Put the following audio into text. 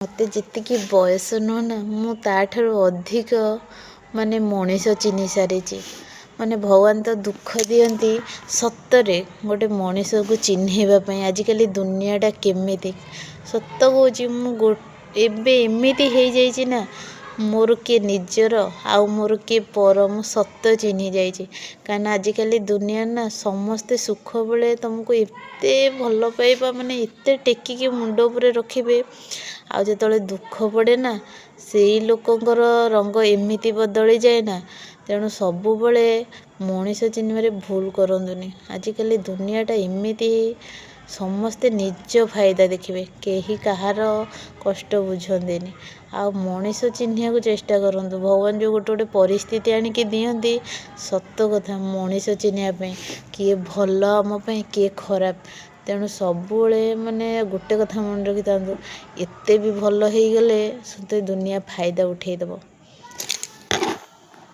ମୋତେ ଯେତିକି ବୟସ ନୁହଁ ନା, ମୁଁ ତା'ଠାରୁ ଅଧିକ ମାନେ ମଣିଷ ଚିହ୍ନି ସାରିଛି। ମାନେ ଭଗବାନ ତ ଦୁଃଖ ଦିଅନ୍ତି ସତରେ ଗୋଟେ ମଣିଷକୁ ଚିହ୍ନେଇବା ପାଇଁ। ଆଜିକାଲି ଦୁନିଆଟା କେମିତି ସତ କହୁଛି, ମୁଁ ଏବେ ଏମିତି ହେଇଯାଇଛି ନା, ମୋର କିଏ ନିଜର ଆଉ ମୋର କିଏ ପର, ମୁଁ ସତ ଚିହ୍ନି ଯାଇଛି। କାହିଁକିନା ଆଜିକାଲି ଦୁନିଆରେ ନା ସମସ୍ତେ ସୁଖ ବେଳେ ତୁମକୁ ଏତେ ଭଲ ପାଇବା, ମାନେ ଏତେ ଟେକିକି ମୁଣ୍ଡ ଉପରେ ରଖିବେ, ଆଉ ଯେତେବେଳେ ଦୁଃଖ ପଡ଼େ ନା, ସେଇ ଲୋକଙ୍କର ରଙ୍ଗ ଏମିତି ବଦଳିଯାଏ ନା। ତେଣୁ ସବୁବେଳେ ମଣିଷ ଚିହ୍ନିବାରେ ଭୁଲ କରନ୍ତୁନି। ଆଜିକାଲି ଦୁନିଆଟା ଏମିତି, ସମସ୍ତେ ନିଜ ଫାଇଦା ଦେଖିବେ, କେହି କାହାର କଷ୍ଟ ବୁଝନ୍ତିନି। ଆଉ ମଣିଷ ଚିହ୍ନିବାକୁ ଚେଷ୍ଟା କରନ୍ତୁ। ଭଗବାନ ଯେଉଁ ଗୋଟେ ଗୋଟେ ପରିସ୍ଥିତି ଆଣିକି ଦିଅନ୍ତି, ସତ କଥା ମଣିଷ ଚିହ୍ନିବା ପାଇଁ, କିଏ ଭଲ ଆମ ପାଇଁ, କିଏ ଖରାପ। ତେଣୁ ସବୁବେଳେ ମାନେ ଗୋଟେ କଥା ମନେ ରଖିଥାନ୍ତୁ, ଏତେ ବି ଭଲ ହେଇଗଲେ ସତେ ଦୁନିଆ ଫାଇଦା ଉଠେଇଦେବ।